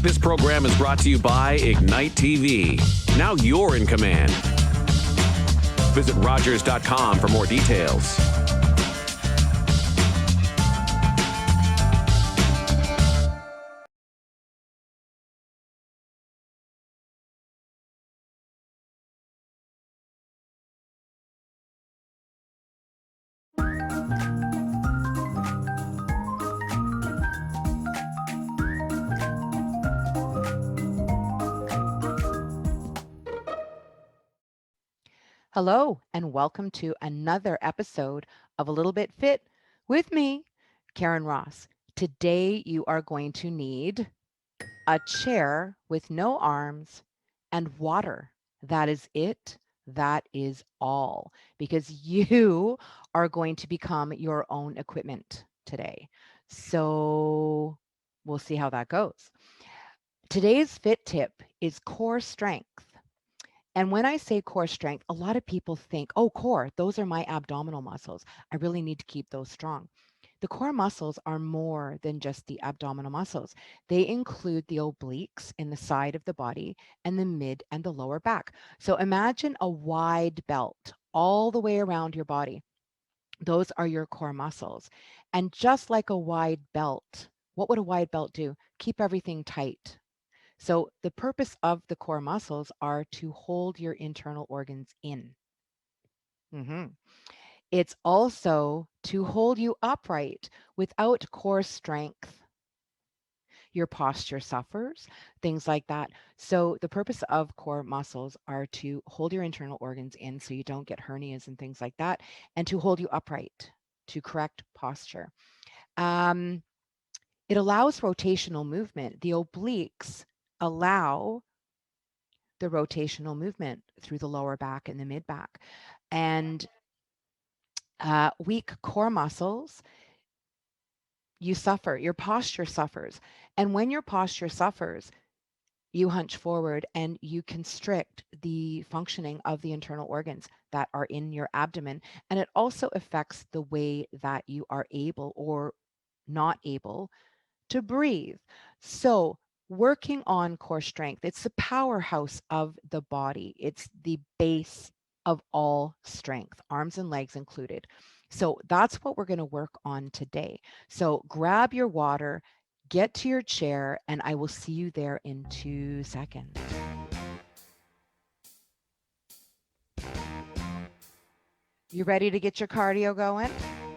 This program is brought to you by Ignite TV. Now you're in command. Visit Rogers.com for more details. Hello, and welcome to another episode of A Little Bit Fit with me, Karen Ross. Today, you are going to need a chair with no arms and water. That is it. That is all, because you are going to become your own equipment today. So we'll see how that goes. Today's fit tip is core strength. And when I say core strength, a lot of people think, oh, core, those are my abdominal muscles. I really need to keep those strong. The core muscles are more than just the abdominal muscles. They include the obliques in the side of the body and the mid and the lower back. So imagine a wide belt all the way around your body. Those are your core muscles. And just like a wide belt, what would a wide belt do? Keep everything tight. So the purpose of the core muscles are to hold your internal organs in. It's also to hold you upright. Without core strength, your posture suffers, things like that. So the purpose of core muscles are to hold your internal organs in so you don't get hernias and things like that, and to hold you upright, to correct posture. It allows rotational movement. The obliques allow the rotational movement through the lower back and the mid back. And weak core muscles, you suffer, your posture suffers. And when your posture suffers, you hunch forward and you constrict the functioning of the internal organs that are in your abdomen. And it also affects the way that you are able or not able to breathe. So working on core strength, it's the powerhouse of the body. It's the base of all strength, arms and legs included. So that's what we're going to work on today. So grab your water, get to your chair, and I will see you there in 2 seconds. You ready to get your cardio going?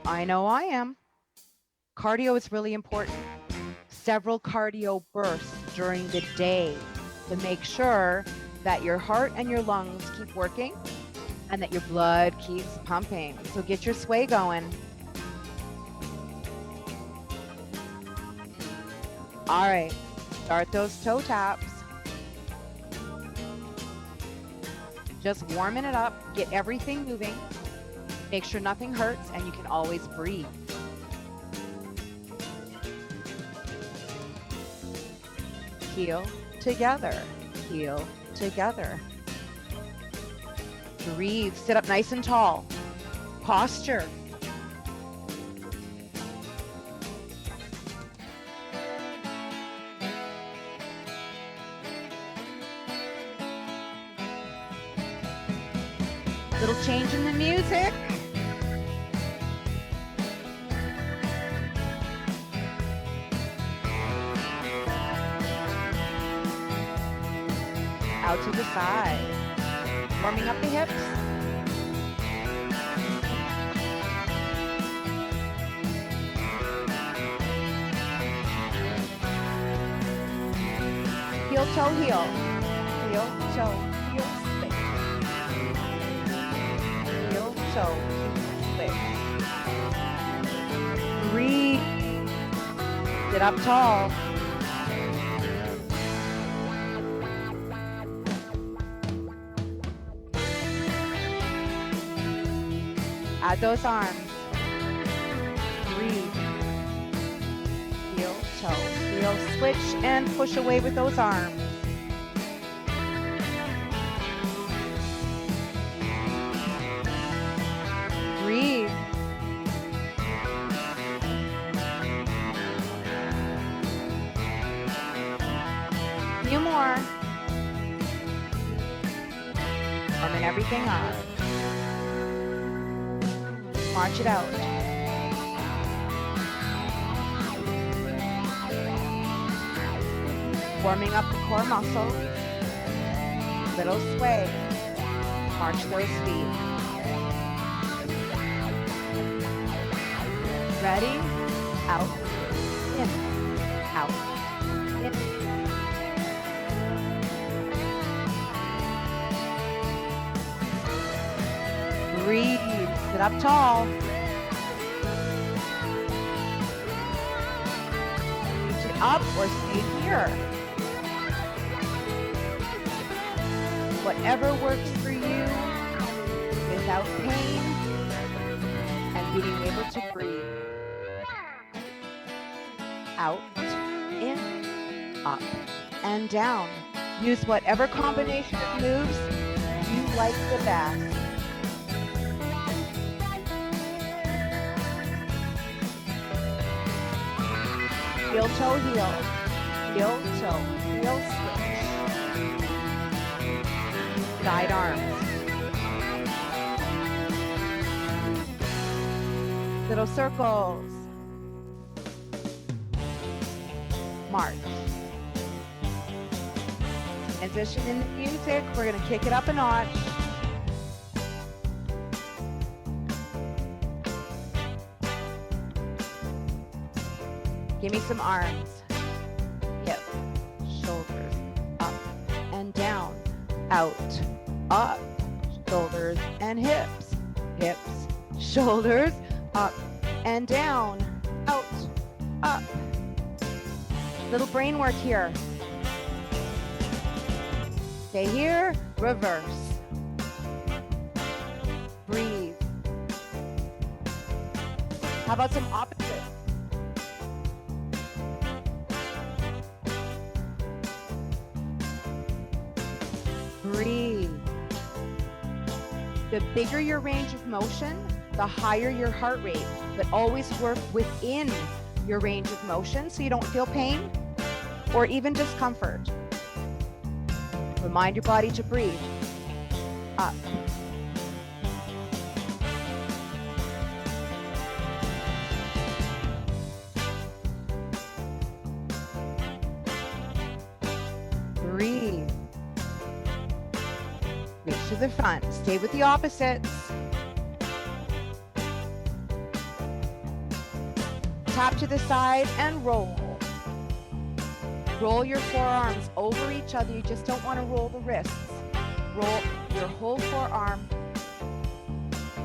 I know I am. Cardio is really important. Several cardio bursts during the day to make sure that your heart and your lungs keep working and that your blood keeps pumping. So get your sway going. All right, start those toe taps. Just warming it up, get everything moving. Make sure nothing hurts and you can always breathe. Heel together, heel together. Breathe, sit up nice and tall. Posture. Little change in the music. Out to the side, warming up the hips. Heel, toe, heel. Heel, toe, heel, switch. Heel, toe, switch. Breathe. Get up tall. Add those arms. Breathe. Heel, toe, heel, switch, and push away with those arms. Breathe. more. Warming everything up. March it out. Warming up the core muscles. Little sway. March those feet. Ready? Out. In. Out. In. Breathe. Sit up tall. Reach it up or stay here. Whatever works for you without pain and being able to breathe. Out, in, up, and down. Use whatever combination of moves you like the best. Heel, toe, heel. Heel, toe, heel, switch. Side arms. Little circles. March. Transition in the music. We're going to kick it up a notch. Give me some arms. Hips, shoulders, up and down, out, up, shoulders and hips, hips, shoulders, up and down, out, up. Little brain work here. Stay here, reverse. Breathe. How about some opposites? Breathe. The bigger your range of motion, the higher your heart rate, but always work within your range of motion so you don't feel pain or even discomfort. Remind your body to breathe. Up. Breathe. Reach to the front. Stay with the opposites. Tap to the side and roll. Roll your forearms over each other. You just don't want to roll the wrists. Roll your whole forearm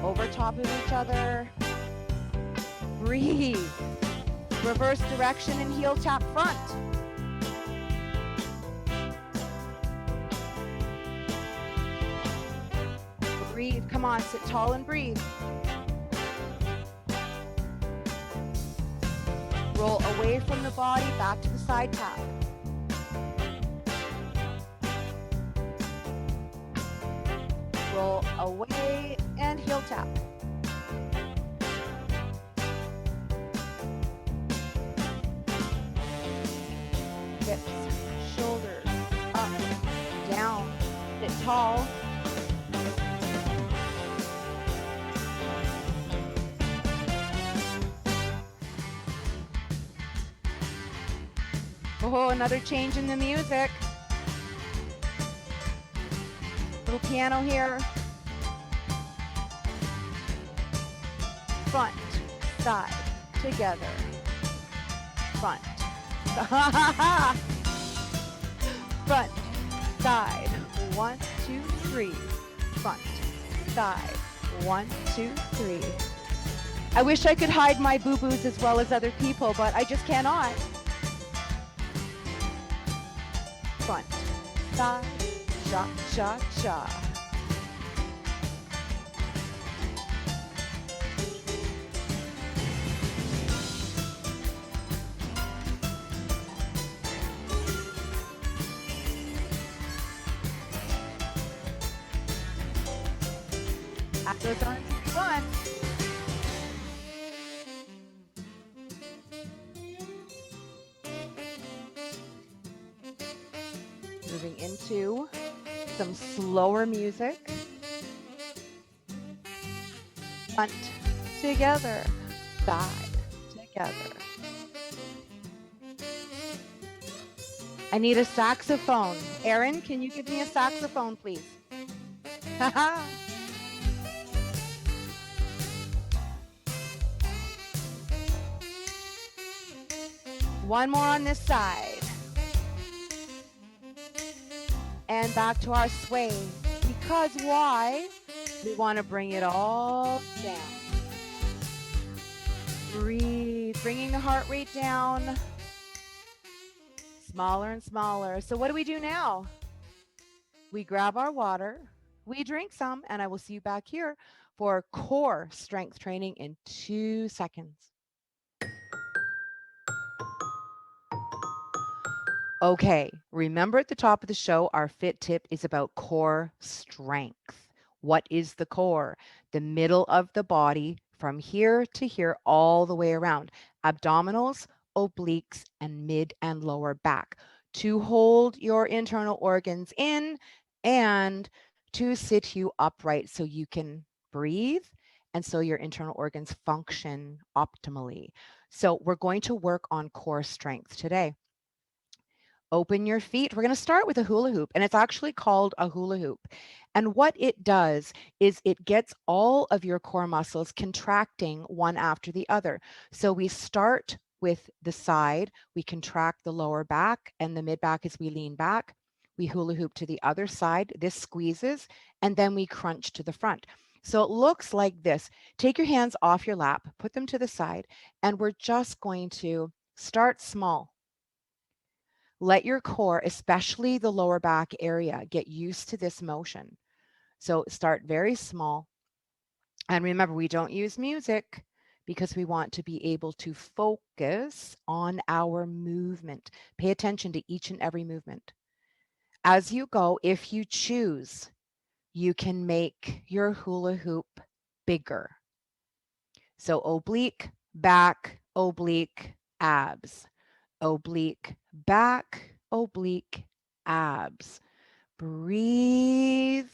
over top of each other. Breathe. Reverse direction and heel tap front. Breathe. Come on, sit tall and breathe. Roll away from the body, back to the side tap. Roll away and heel tap. Hips, shoulders, up, down, sit tall. Oh, another change in the music. Little piano here. Front, side, together. Front. Front, side. 1, 2, 3. Front, side. 1, 2, 3. I wish I could hide my boo-boos as well as other people, but I just cannot. Front, side, cha, cha, cha. After those arms in front. moving into some slower music. Front together, side together. I need a saxophone. Aaron, can you give me a saxophone, please? One more on this side. And back to our sway. Because why? We want to bring it all down. Breathe, bringing the heart rate down. Smaller and smaller. So what do we do now? We grab our water, we drink some, and I will see you back here for core strength training in 2 seconds. Okay, remember at the top of the show, our fit tip is about core strength. What is the core? The middle of the body from here to here, all the way around. Abdominals, obliques, and mid and lower back to hold your internal organs in and to sit you upright so you can breathe and so your internal organs function optimally. So we're going to work on core strength today. Open your feet. We're going to start with a hula hoop, and it's actually called a hula hoop. And what it does is it gets all of your core muscles contracting one after the other. So we start with the side, we contract the lower back and the mid back as we lean back. We hula hoop to the other side. This squeezes, and then we crunch to the front. So it looks like this. Take your hands off your lap, put them to the side, and we're just going to start small. Let your core, especially the lower back area, get used to this motion. So start very small. And remember, we don't use music because we want to be able to focus on our movement. Pay attention to each and every movement. As you go, if you choose, you can make your hula hoop bigger. So oblique, back, oblique, abs. Oblique, back, oblique, abs. Breathe.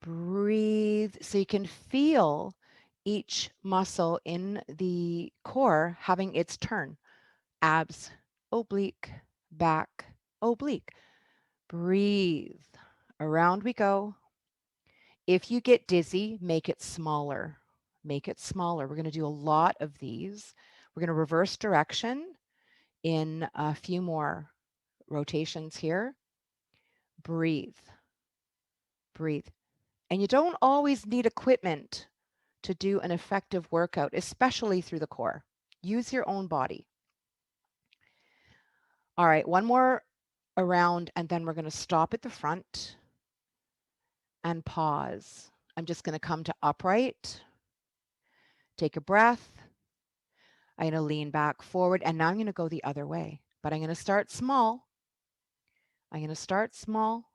Breathe. So you can feel each muscle in the core having its turn. Abs, oblique, back, oblique. Breathe. Around we go. If you get dizzy, make it smaller. Make it smaller. We're going to do a lot of these. We're going to reverse direction in a few more rotations here. Breathe. Breathe. And you don't always need equipment to do an effective workout, especially through the core. Use your own body. All right, one more around, and then we're going to stop at the front and pause. I'm just going to come to upright. Take a breath. I'm going to lean back forward, and now I'm going to go the other way. But I'm going to start small. I'm going to start small.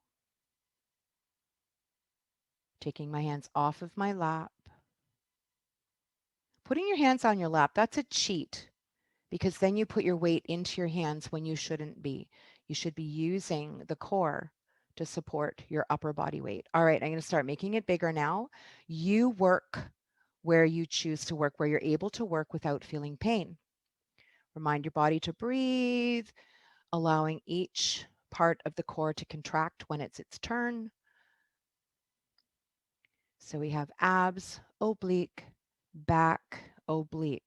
Taking my hands off of my lap. Putting your hands on your lap, that's a cheat because then you put your weight into your hands when you shouldn't be. You should be using the core to support your upper body weight. All right, I'm going to start making it bigger now. You work where you choose to work, where you're able to work without feeling pain. Remind your body to breathe, allowing each part of the core to contract when it's its turn. So we have abs, oblique, back, oblique,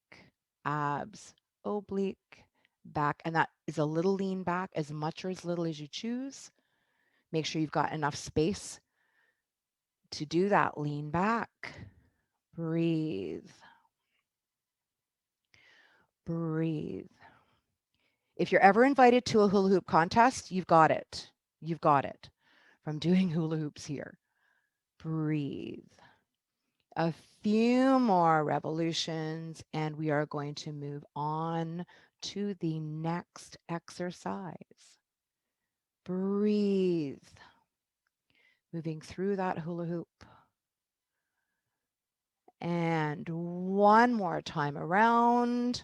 abs, oblique, back. And that is a little lean back, as much or as little as you choose. Make sure you've got enough space to do that. Lean back. Breathe. Breathe. If you're ever invited to a hula hoop contest, you've got it. You've got it from doing hula hoops here. Breathe. A few more revolutions, and we are going to move on to the next exercise. Breathe. Moving through that hula hoop. And one more time around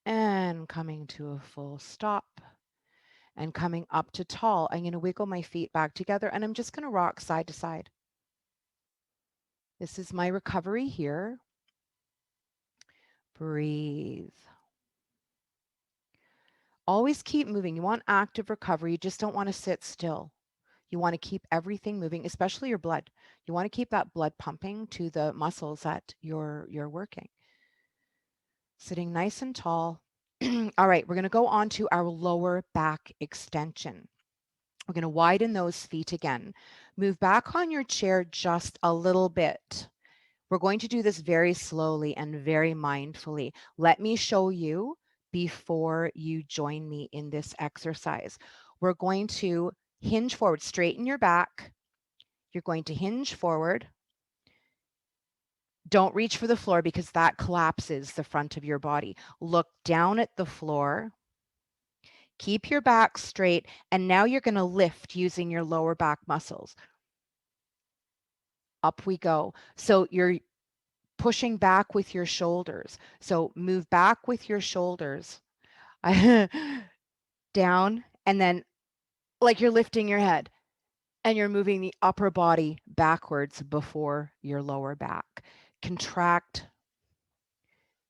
and coming to a full stop. and coming up to tall. I'm going to wiggle my feet back together and I'm just going to rock side to side. This is my recovery here. Breathe. Always keep moving. You want active recovery. You just don't want to sit still. You want to keep everything moving, especially your blood. You want to keep that blood pumping to the muscles that you're working. Sitting nice and tall. All right, we're going to go on to our lower back extension. We're going to widen those feet again. Move back on your chair just a little bit. We're going to do this very slowly and very mindfully. Let me show you before you join me in this exercise. We're going to hinge forward, straighten your back. You're going to hinge forward. Don't reach for the floor because that collapses the front of your body. Look down at the floor. Keep your back straight. And now you're going to lift using your lower back muscles. Up we go. So you're pushing back with your shoulders. So move back with your shoulders. Down, and then like you're lifting your head and you're moving the upper body backwards before your lower back. Contract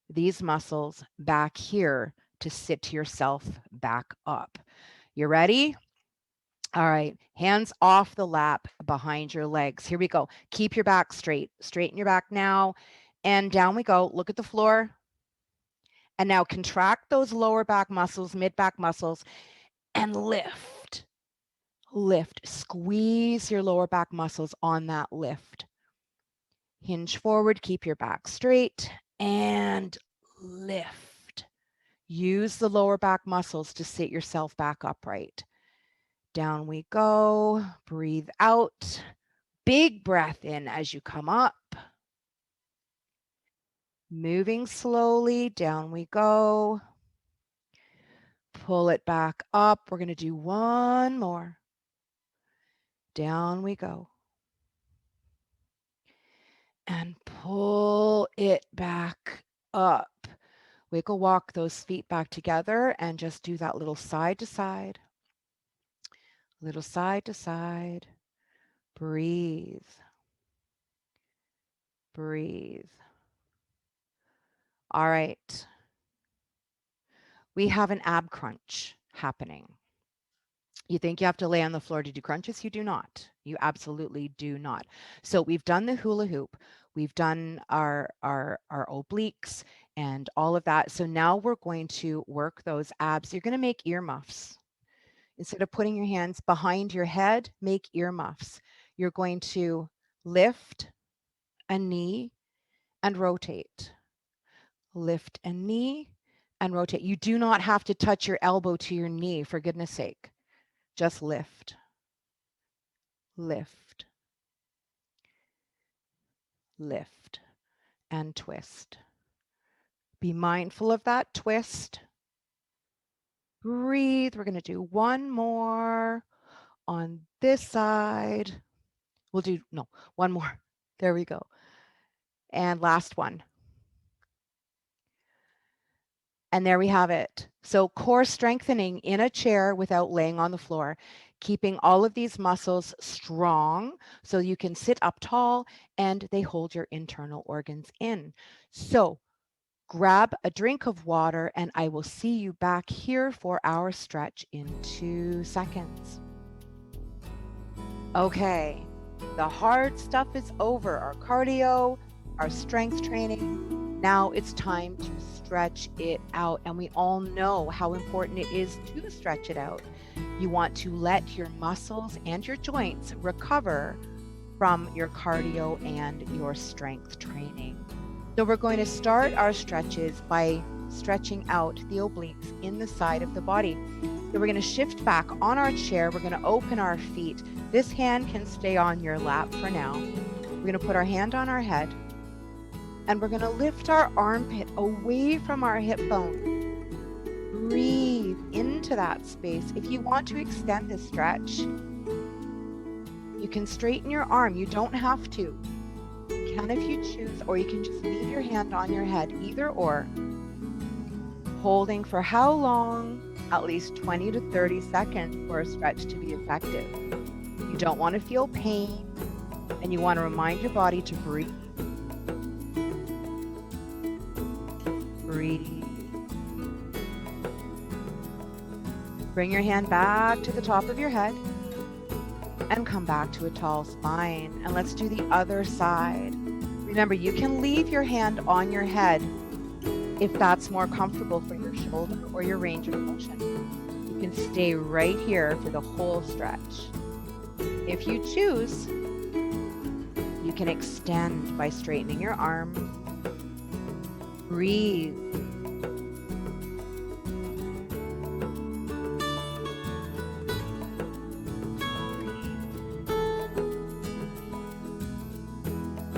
these muscles back here to sit yourself back up. You ready? All right, hands off the lap behind your legs. Here we go. Keep your back straight. Straighten your back now. And down we go. Look at the floor. And now contract those lower back muscles, mid back muscles, and lift. Lift. Squeeze your lower back muscles on that lift. Hinge forward. Keep your back straight and lift. Use the lower back muscles to sit yourself back upright. Down we go. Breathe out. Big breath in as you come up. Moving slowly. Down we go. Pull it back up. We're going to do one more. Down we go. And pull it back up. Wiggle walk those feet back together and just do that little side to side. Little side to side. Breathe. Breathe. All right. We have an ab crunch happening. You think you have to lay on the floor to do crunches? You do not. You absolutely do not. So we've done the hula hoop. We've done our obliques and all of that. So now we're going to work those abs. You're going to make earmuffs. Instead of putting your hands behind your head, make earmuffs. You're going to lift a knee and rotate. Lift a knee and rotate. You do not have to touch your elbow to your knee, for goodness sake. Just lift. Lift. Lift and twist. Be mindful of that twist. Breathe. We're going to do one more on this side. We'll do, no, one more. There we go. And last one. And there we have it. So core strengthening in a chair without laying on the floor, keeping all of these muscles strong so you can sit up tall and they hold your internal organs in. So grab a drink of water and I will see you back here for our stretch in 2 seconds. Okay, the hard stuff is over. Our cardio, our strength training. Now it's time to stretch it out. And we all know how important it is to stretch it out. You want to let your muscles and your joints recover from your cardio and your strength training. So we're going to start our stretches by stretching out the obliques in the side of the body. So we're going to shift back on our chair. We're going to open our feet. This hand can stay on your lap for now. We're going to put our hand on our head and we're going to lift our armpit away from our hip bone. Breathe into that space. If you want to extend this stretch, you can straighten your arm. You don't have to. You can if you choose, or you can just leave your hand on your head, either or. Holding for how long? at least 20 to 30 seconds for a stretch to be effective. You don't want to feel pain, and you want to remind your body to breathe. Breathe. Bring your hand back to the top of your head and come back to a tall spine. And let's do the other side. Remember, you can leave your hand on your head if that's more comfortable for your shoulder or your range of motion. You can stay right here for the whole stretch. If you choose, you can extend by straightening your arms. Breathe.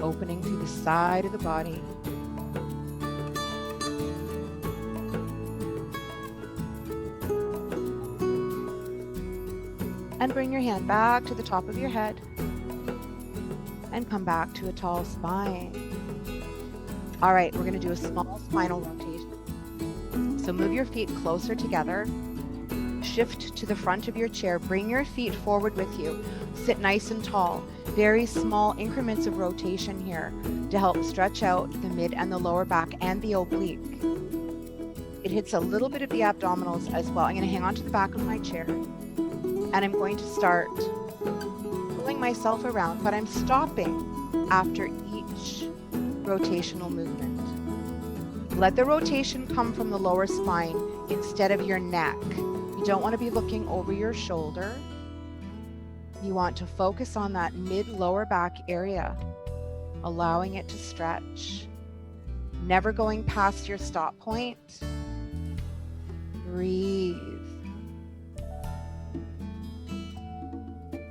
Opening through the side of the body. And bring your hand back to the top of your head and come back to a tall spine. All right, we're going to do a small spinal rotation. So move your feet closer together. Shift to the front of your chair. Bring your feet forward with you. Sit nice and tall. Very small increments of rotation here to help stretch out the mid and the lower back and the oblique. It hits a little bit of the abdominals as well. I'm going to hang on to the back of my chair and I'm going to start pulling myself around, but I'm stopping after each rotational movement. Let the rotation come from the lower spine instead of your neck. You don't want to be looking over your shoulder. You want to focus on that mid-lower back area, allowing it to stretch, never going past your stop point. Breathe.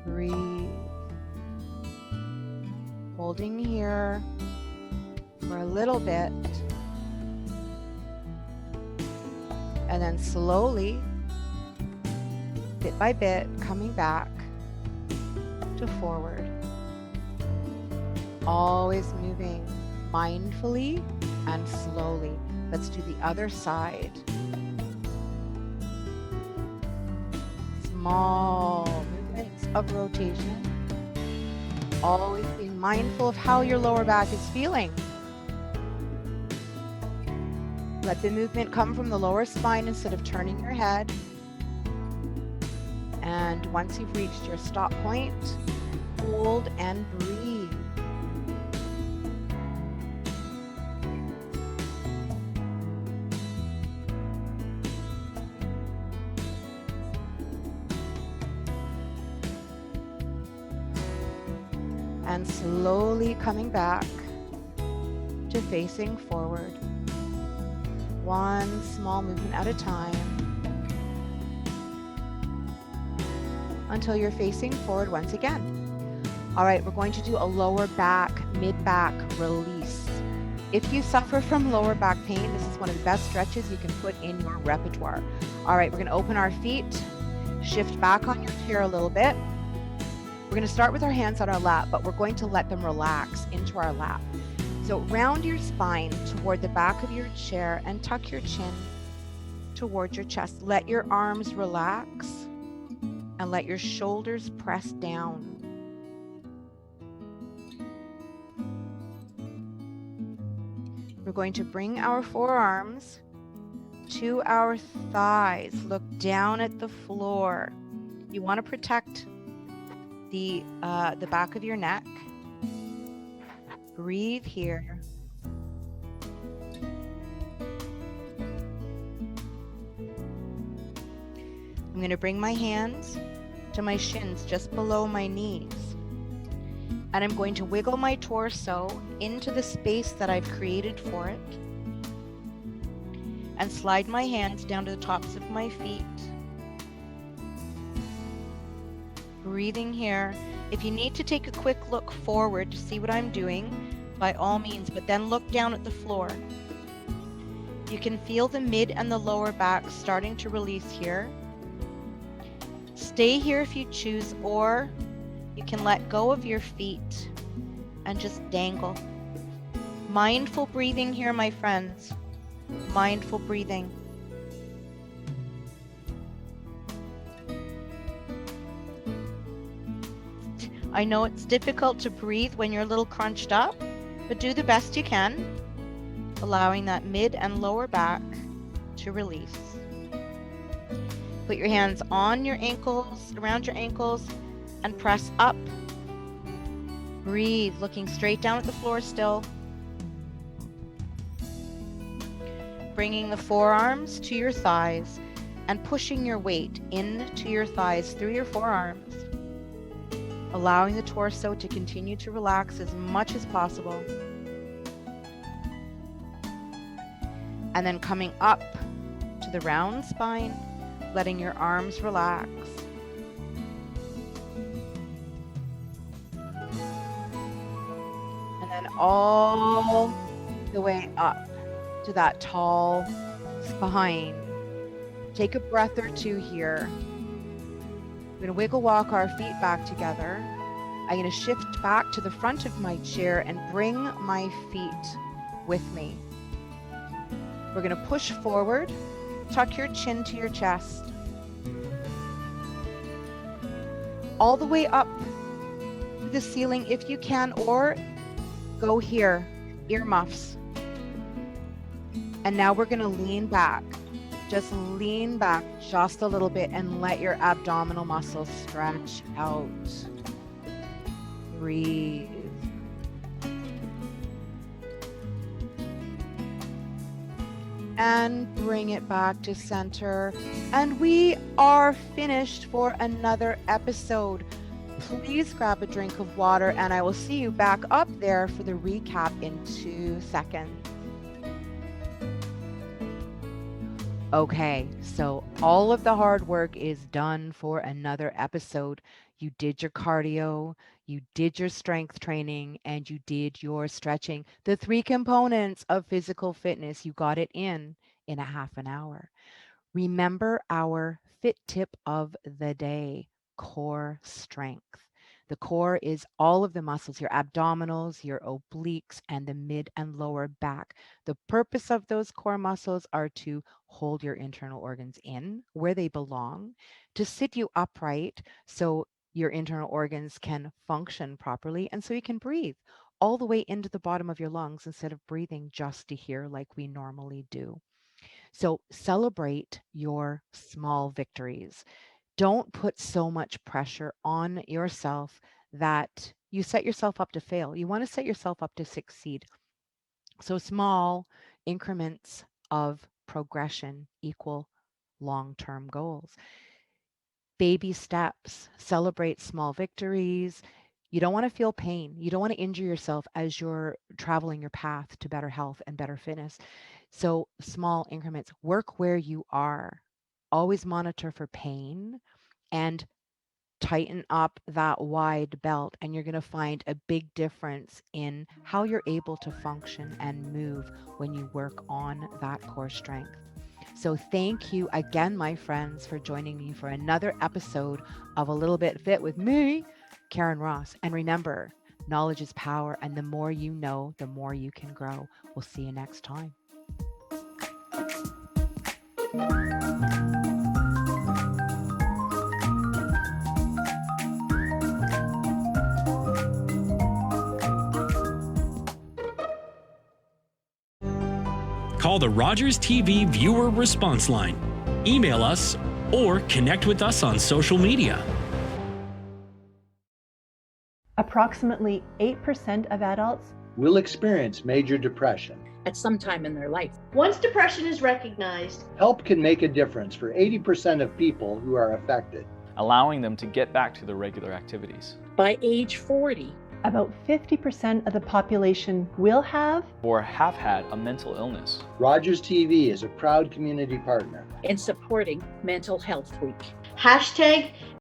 Breathe. Holding here for a little bit, and then slowly, bit by bit, coming back to forward. Always moving mindfully and slowly. Let's do the other side. Small movements of rotation. Always being mindful of how your lower back is feeling. Let the movement come from the lower spine instead of turning your head. And once you've reached your stop point, hold and breathe. And slowly coming back to facing forward. One small movement at a time until you're facing forward once again. All right, we're going to do a lower back, mid-back release. If you suffer from lower back pain, this is one of the best stretches you can put in your repertoire. All right, we're going to open our feet, shift back on your chair a little bit. We're going to start with our hands on our lap, but we're going to let them relax into our lap. So round your spine toward the back of your chair and tuck your chin towards your chest. Let your arms relax and let your shoulders press down. We're going to bring our forearms to our thighs. Look down at the floor. You want to protect the back of your neck. Breathe here. I'm going to bring my hands to my shins just below my knees. And I'm going to wiggle my torso into the space that I've created for it. And slide my hands down to the tops of my feet. Breathing here. If you need to take a quick look forward to see what I'm doing, by all means, but then look down at the floor. You can feel the mid and the lower back starting to release here. Stay here if you choose, or you can let go of your feet and just dangle. Mindful breathing here, my friends. Mindful breathing. I know it's difficult to breathe when you're a little crunched up, but do the best you can, allowing that mid and lower back to release. Put your hands on your ankles, around your ankles, and press up. Breathe, looking straight down at the floor still. Bringing the forearms to your thighs and pushing your weight into your thighs through your forearms, allowing the torso to continue to relax as much as possible. And then coming up to the round spine, letting your arms relax. And then all the way up to that tall spine. Take a breath or two here. We're going to wiggle walk our feet back together. I'm going to shift back to the front of my chair and bring my feet with me. We're going to push forward, tuck your chin to your chest. All the way up to the ceiling if you can, or go here, earmuffs. And now we're going to lean back. Just lean back just a little bit and let your abdominal muscles stretch out. Breathe. And bring it back to center. And we are finished for another episode. Please grab a drink of water and I will see you back up there for the recap in 2 seconds. Okay, so all of the hard work is done for another episode. You did your cardio, you did your strength training, and you did your stretching. The 3 components of physical fitness, you got it in a half an hour. Remember our fit tip of the day, core strength. The core is all of the muscles, your abdominals, your obliques, and the mid and lower back. The purpose of those core muscles are to hold your internal organs in where they belong, to sit you upright so your internal organs can function properly, and so you can breathe all the way into the bottom of your lungs instead of breathing just to here like we normally do. So celebrate your small victories. Don't put so much pressure on yourself that you set yourself up to fail. You want to set yourself up to succeed. So small increments of progression equal long-term goals. Baby steps, celebrate small victories. You don't want to feel pain. You don't want to injure yourself as you're traveling your path to better health and better fitness. So small increments, work where you are. Always monitor for pain and tighten up that wide belt, and you're going to find a big difference in how you're able to function and move when you work on that core strength. So thank you again, my friends, for joining me for another episode of A Little Bit Fit with me, Karen Ross. And remember, knowledge is power, and the more you know, the more you can grow. We'll see you next time. Call the Rogers TV viewer response line, email us, or connect with us on social media. Approximately 8% of adults will experience major depression at some time in their life. Once depression is recognized, help can make a difference for 80% of people who are affected, allowing them to get back to their regular activities. By age 40, about 50% of the population will have or have had a mental illness. Rogers TV is a proud community partner in supporting Mental Health Week. hashtag